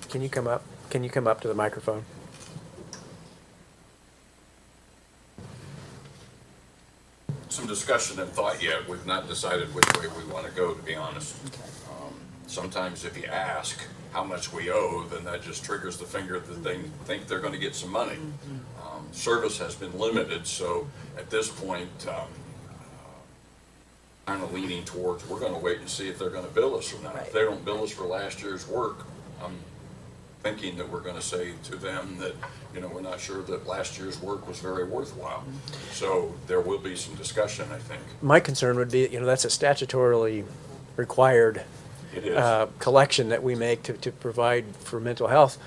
Can you come up? Can you come up to the microphone? Some discussion and thought yet. We've not decided which way we want to go, to be honest. Sometimes if you ask how much we owe, then that just triggers the finger that they think they're going to get some money. Service has been limited, so at this point, kind of leaning towards, we're gonna wait and see if they're gonna bill us or not. Right. If they don't bill us for last year's work, I'm thinking that we're gonna say to them that, you know, we're not sure that last year's work was very worthwhile. So there will be some discussion, I think. My concern would be, you know, that's a statutorily required It is. collection that we make to provide for mental health.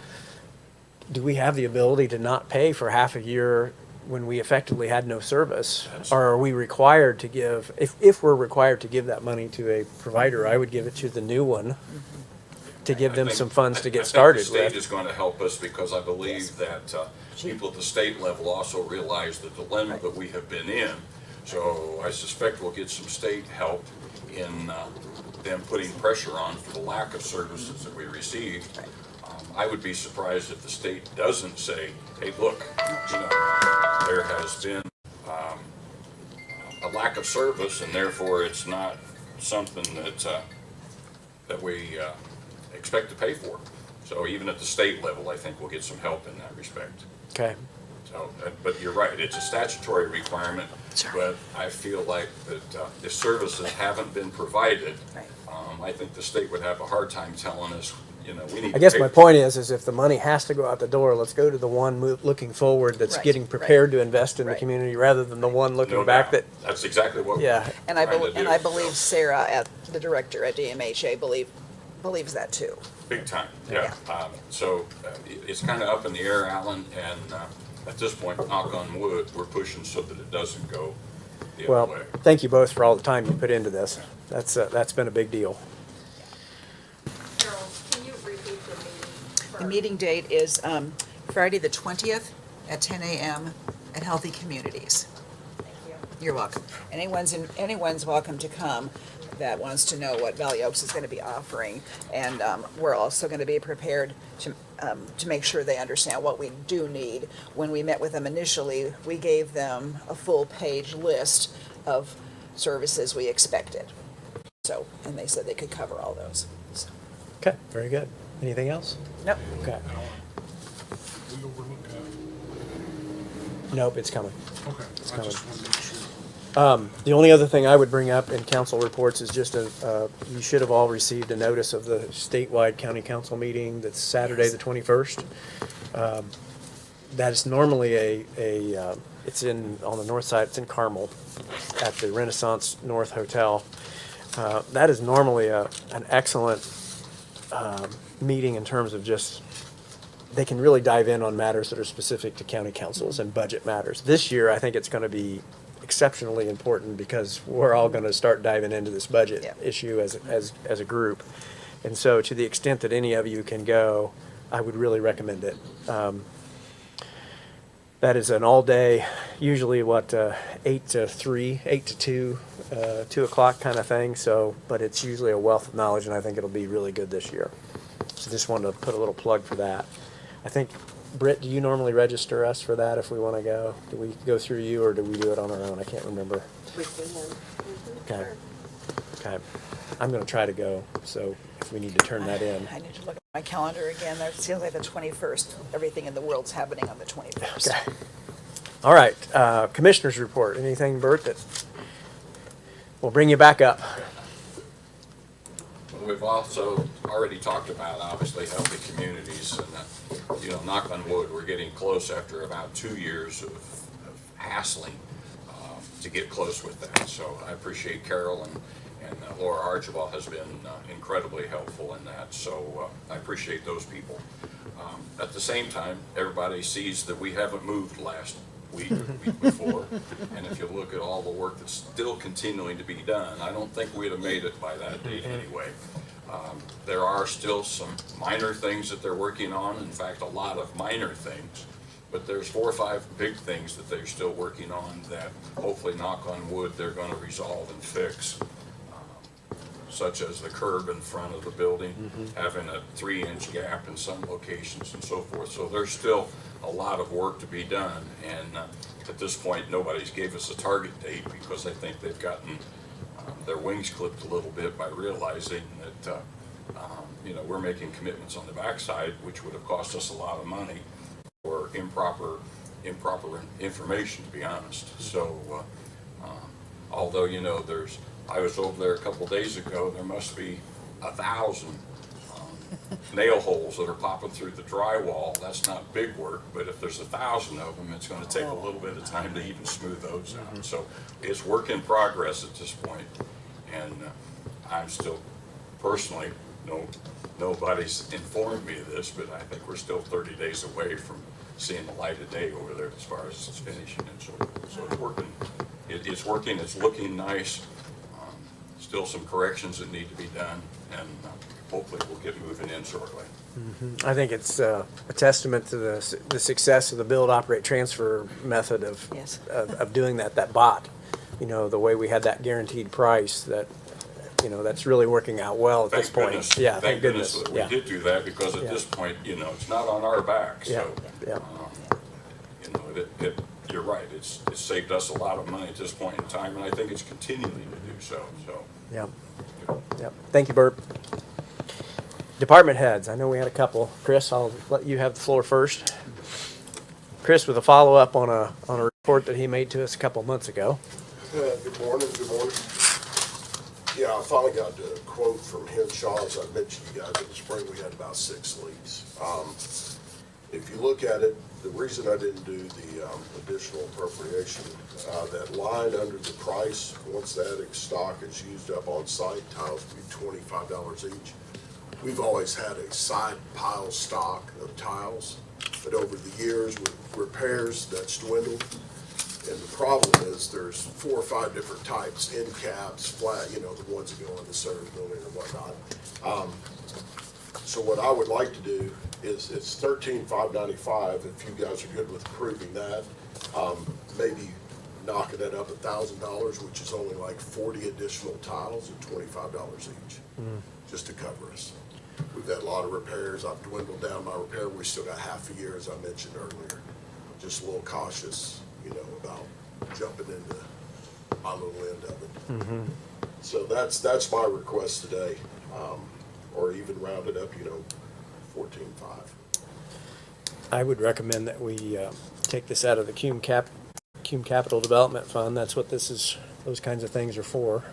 Do we have the ability to not pay for half a year when we effectively had no service? Or are we required to give, if we're required to give that money to a provider, I would give it to the new one to give them some funds to get started I think the state with. is going to help us because I believe that people at the state level also realize the dilemma that we have been in. So I suspect we'll get some state help in them putting pressure on for the lack of services that we receive. I would be surprised if the state doesn't say, hey, look, you know, there has been a lack of service and therefore it's not something that we expect to pay for. So even at the state level, I think we'll get some help in that respect. Okay. So, but you're right, it's a statutory requirement, but I feel like that if services haven't been provided, Right. I think the state would have a hard time telling us, you know, we need to I guess pay my for point is if the money has to go out the door, let's go to the one looking forward that's Right, getting right. prepared to invest in the Right. community rather than the one looking No back doubt. that, That's exactly what yeah. we're And I trying to believe, and do. I believe Sarah, the director at DMHA, believes that too. Big time, yeah. So it's kind of up in the air, Alan, and at this point, knock on wood, we're pushing so that it doesn't go the other Well, way. thank you both for all the time you put into this. That's been a big deal. Carol, can you repeat the meeting? The meeting date is Friday, the 20th at 10 a.m. at Healthy Communities. Thank you. You're welcome. Anyone's welcome to come that wants to know what Valley Oaks is going to be offering. And we're also going to be prepared to make sure they understand what we do need. When we met with them initially, we gave them a full-page list of services we expected. So, and they said they could cover all those. So, Okay, very good. Anything else? nope. Okay. We overlooked that. Nope, it's coming. Okay, I coming. just wanted to make sure. The only other thing I would bring up in council reports is just you should have all received a notice of the statewide county council meeting that's Saturday, the 21st. That is normally it's on the north side, it's in Carmel at the Renaissance North Hotel. That is normally an excellent meeting in terms of just, they can really dive in on matters that are specific to county councils and budget matters. This year, I think it's going to be exceptionally important because we're all going to start diving into this budget Yeah. issue as a group. And so to the extent that any of you can go, I would really recommend it. That is an all-day, usually 8 to 3, 8 to 2, 2 o'clock kind of thing. So, but it's usually a wealth of knowledge, and I think it'll be really good this year. So just wanted to put a little plug for that. I think, Britt, do you normally register us for that if we want to go? Do we go through you, or do we do it on our own? I can't remember. We can, Okay. Okay. I'm going to try to go, so if we need to turn that in. I need to look at my calendar again. It seems like the 21st. Everything in the world's happening on the 21st. Okay. All right, Commissioners report. Anything, Bert, that will bring you back up? We've also already talked about, obviously, healthy communities, and, you know, knock on wood, we're getting close after about 2 years of hassling to get close with that. So I appreciate Carol and Laura Archibald has been incredibly helpful in that, so I appreciate those people. At the same time, everybody sees that we haven't moved last week or the week before, and if you look at all the work that's still continuing to be done, I don't think we'd have made it by that date anyway. There are still some minor things that they're working on, in fact, a lot of minor things, but there's 4 or 5 big things that they're still working on that hopefully, knock on wood, they're gonna resolve and fix. Such as the curb in front of the building, having a 3-inch gap in some locations and so forth. So there's still a lot of work to be done, and at this point, nobody's gave us a target date because I think they've gotten their wings clipped a little bit by realizing that, you know, we're making commitments on the backside, which would have cost us a lot of money for improper information, to be honest. So, although, you know, there's I was over there a couple days ago, there must be 1,000 nail holes that are popping through the drywall. That's not big work, but if there's 1,000 of them, it's gonna take a little bit of time to even smooth those out. So it's work in progress at this point, and I'm still personally, nobody's informed me of this, but I think we're still 30 days away from seeing the light of day over there as far as it's finishing, and so it's working. It's working, it's looking nice. Still some corrections that need to be done, and hopefully we'll get moving in shortly. I think it's a testament to the success of the build, operate, transfer method of, Yes. of doing that bot. You know, the way we had that guaranteed price, that, you know, that's really working out well at this Thank point. goodness. Yeah, Thank goodness that we Yeah. did do that, because at Yeah. this point, you know, it's not on our backs, Yeah, so. yeah. You know, you're right, it's saved us a lot of money at this point in time, and I think it's continuing to do so. Yep. Yep. Thank you, Bert. Department heads, I know we had a couple. Chris, I'll let you have the floor first. Chris with a follow-up on a report that he made to us a couple months ago. Good morning, good morning. Yeah, I finally got a quote from Henshaw. As I mentioned to you guys in the spring, we had about 6 leaks. If you look at it, the reason I didn't do the additional appropriation, that line under the price, once that stock is used up on site, tiles will be $25 each. We've always had a side pile stock of tiles, but over the years with repairs, that's dwindled. And the problem is there's 4 or 5 different types, end caps, flat, you know, the ones that go in the service building and whatnot. So what I would like to do is, it's $13,595, if you guys are good with approving that. Maybe knocking it up $1,000, which is only like 40 additional tiles at $25 each, just to cover us. We've had a lot of repairs. I've dwindled down my repair. We still got half a year, as I mentioned earlier. Just a little cautious, you know, about jumping into my little end of it. So that's my request today, or even round it up, you know, 14.5. I would recommend that we take this out of the Cume Capital Development Fund. That's what those kinds of things are for.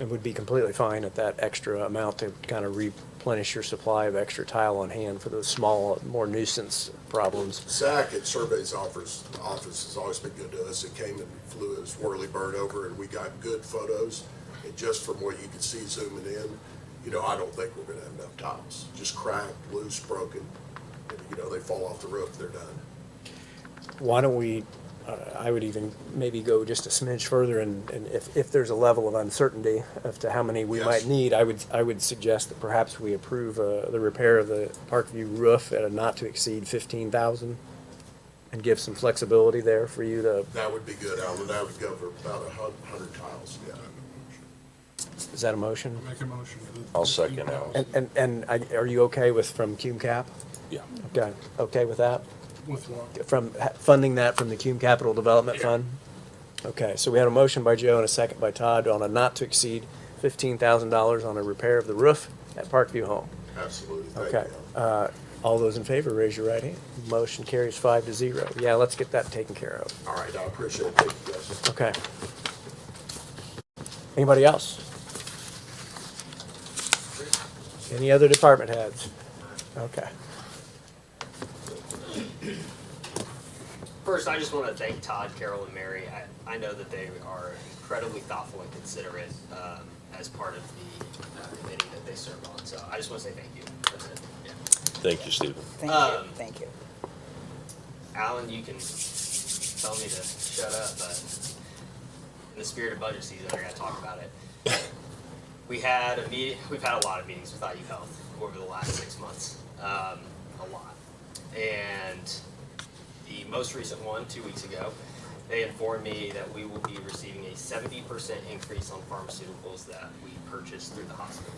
It would be completely fine at that extra amount to kind of replenish your supply of extra tile on hand for those small, more nuisance problems. Zach at Surveys office has always been good to us. It came and flew his whirly bird over, and we got good photos. And just from what you can see zooming in, you know, I don't think we're gonna have enough tiles. Just cracked, loose, broken, and, you know, they fall off the roof, they're done. Why don't we, I would even maybe go just a smidge further, and if there's a level of uncertainty as to how many we Yes. might need, I would suggest that perhaps we approve the repair of the Parkview roof at a not to exceed 15,000, and give some flexibility there for you to, That would be good, Alan. That would cover about 100 tiles, yeah. is that a motion? Make a motion for the. I'll second that. And are you okay with, from Cume Cap? Yeah. Okay with that? With what? From funding that from the Cume Capital Development Fund? Okay, so we had a motion by Joe and a second by Todd on a not to exceed $15,000 on a repair of the roof at Parkview Home. Absolutely. Thank Okay, you. all those in favor, raise your right hand. Motion carries 5-0. Yeah, let's get that taken care of. All right, I appreciate it. Thank you, guys. Okay. Anybody else? Any other department heads? Okay. First, I just want to thank Todd, Carol, and Mary. I know that they are incredibly thoughtful and considerate as part of the committee that they serve on. So I just want to say thank you. That's it. Yeah. Thank you, Stephen. Thank you. Alan, you can tell me to shut up, but in the spirit of budget season, I got to talk about it. We've had a lot of meetings with IU Health over the last 6 months, a lot. And the most recent one, 2 weeks ago, they informed me that we will be receiving a 70% increase on pharmaceuticals that we purchase through the hospital.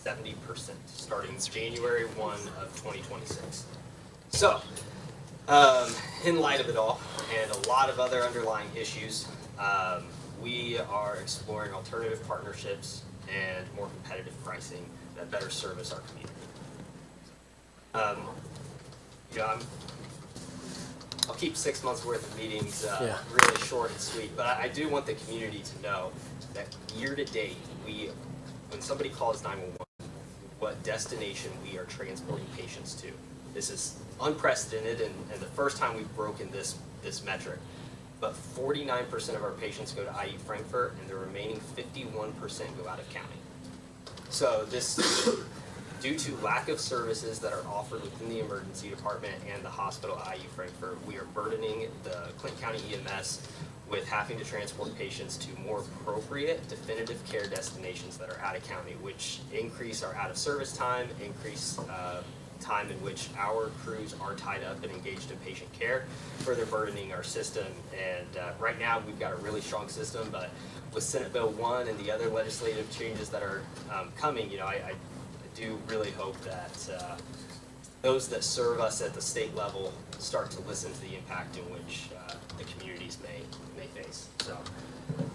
70%, starting January 1 of 2026. So, in light of it all, and a lot of other underlying issues, we are exploring alternative partnerships and more competitive pricing that better service our community. I'll keep 6 months worth of meetings Yeah. really short and sweet. But I do want the community to know that year to date, when somebody calls 911, what destination we are transporting patients to. This is unprecedented and the first time we've broken this metric. But 49% of our patients go to IU Frankfurt and the remaining 51% go out of county. So this, due to lack of services that are offered within the emergency department and the hospital at IU Frankfurt, we are burdening the Clinton County EMS with having to transport patients to more appropriate definitive care destinations that are out of county, which increase our out of service time, increase time in which our crews are tied up and engaged in patient care, further burdening our system. And right now we've got a really strong system, but with Senate Bill 1 and the other legislative changes that are coming, I do really hope that those that serve us at the state level start to listen to the impact in which the communities may face. So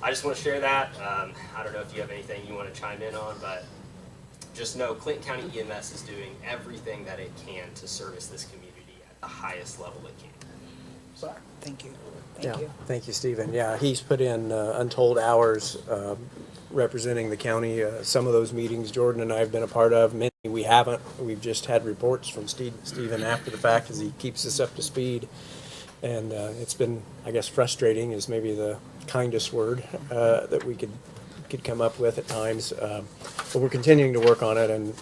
I just want to share that. I don't know if you have anything you want to chime in on, but just know Clinton County EMS is doing everything that it can to service this community at the highest level it can. Thank you. Yeah, Thank you. thank you, Stephen. Yeah, he's put in untold hours representing the county. Some of those meetings Jordan and I have been a part of, many we haven't. We've just had reports from Stephen after the fact as he keeps us up to speed. And it's been, I guess, frustrating is maybe the kindest word that we could come up with at times. But we're continuing to work on it, and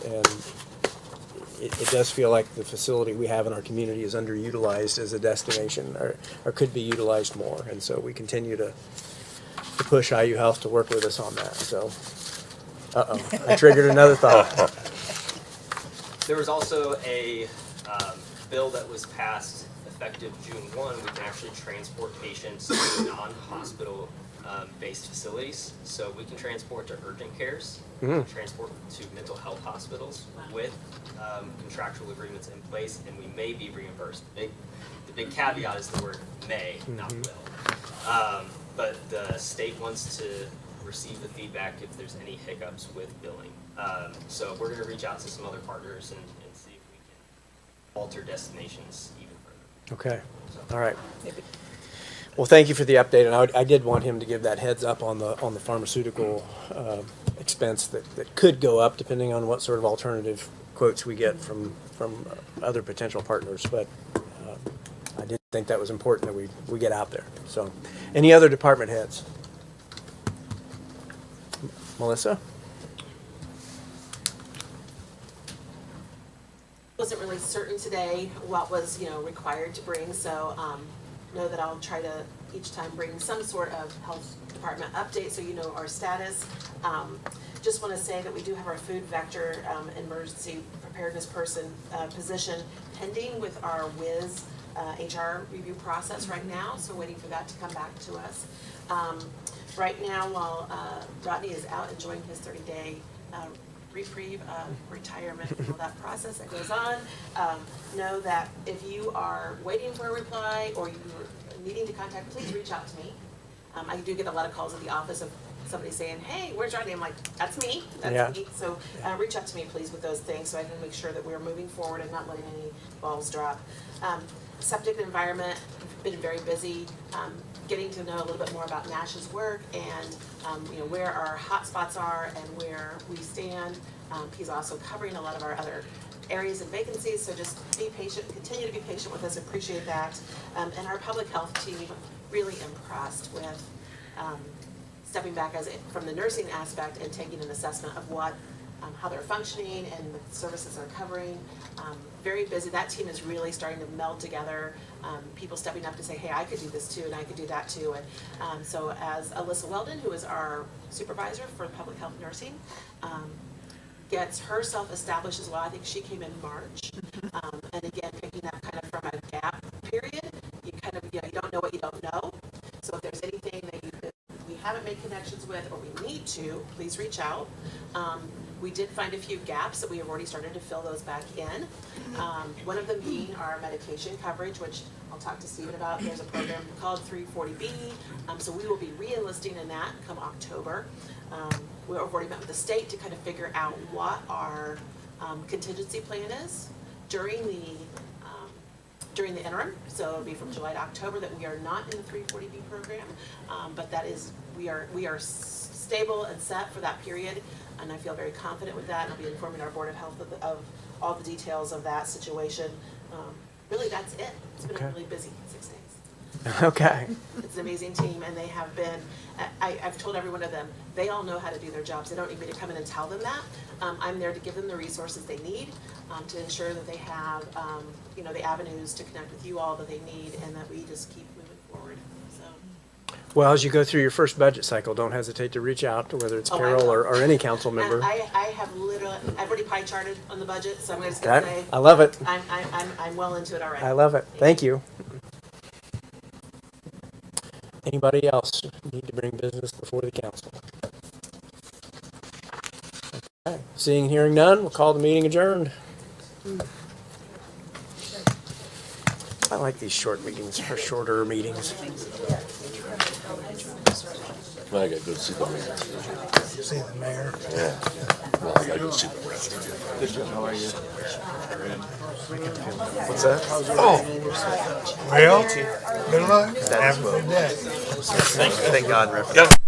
it does feel like the facility we have in our community is underutilized as a destination, or could be utilized more. And so we continue to push IU Health to work with us on that. So, I triggered another thought. There was also a bill that was passed effective June 1. We can actually transport patients to non-hospital based facilities. So we can transport to urgent cares, we can transport to mental health hospitals with contractual agreements in place, and we may be reimbursed. The big caveat is the word may, not will. But the state wants to receive the feedback if there's any hiccups with billing. So we're going to reach out to some other partners and see if we can alter destinations even further. Okay, all right. Well, thank you for the update, and I did want him to give that heads up on the pharmaceutical expense that could go up depending on what sort of alternative quotes we get from other potential partners. But I did think that was important that we get out there. So, any other department heads? Melissa? Wasn't really certain today what was, required to bring, so know that I'll try to each time bring some sort of health department update so you know our status. Just want to say that we do have our food vector emergency preparedness position pending with our WIS HR review process right now, so waiting for that to come back to us. Right now, while Rodney is out enjoying his 30-day reprieve, retirement, and all that process that goes on, know that if you are waiting for a reply or you're needing to contact, please reach out to me. I do get a lot of calls at the office of somebody saying, hey, where's Rodney? I'm like, that's me, that's me. So reach out to me, please, with those things so I can make sure that we're moving forward and not letting any balls drop. Septic environment, been very busy, getting to know a little bit more about Nash's work and where our hot spots are and where we stand. He's also covering a lot of our other areas and vacancies, so just be patient, continue to be patient with us, appreciate that. And our public health team, really impressed with stepping back from the nursing aspect and taking an assessment of how they're functioning and the services they're covering. Very busy. That team is really starting to meld together. People stepping up to say, hey, I could do this too, and I could do that too. And so as Alyssa Weldon, who is our supervisor for public health nursing, gets herself established as well. I think she came in March. And again, picking up kind of from a gap period, you kind of, you don't know what you don't know. So if there's anything that we haven't made connections with or we need to, please reach out. We did find a few gaps that we have already started to fill those back in. One of them being our medication coverage, which I'll talk to Stephen about. There's a program called 340B, so we will be re-enlisting in that come October. We've already met with the state to kind of figure out what our contingency plan is during during the interim, so it'll be from July to October, that we are not in the 340B program. But that is, we are stable and set for that period, and I feel very confident with that, and I'll be informing our Board of Health of all the details of that situation. Really, that's it. It's been Okay. a really busy 6 days. Okay. It's an amazing team, and they have been, I've told every one of them, they all know how to do their jobs. They don't need me to come in and tell them that. I'm there to give them the resources they need, to ensure that they have, the avenues to connect with you all that they need, and that we just keep moving forward, so. Well, as you go through your first budget cycle, don't hesitate to reach out to whether it's Oh, I Carol will. or any council member. And I have literally, I've already pie charted on the budget, so I'm just That- gonna say. I love it. I'm well into it already. I love it. Thank you. Anybody else need to bring business before the council? Okay. Seeing and hearing none, we'll call the meeting adjourned. I like these short meetings, or shorter meetings. I gotta go see the mayor. See the mayor. Yeah. Well, I gotta go see the president. What's that? Oh. Well, good luck. Have a good day. Thank God.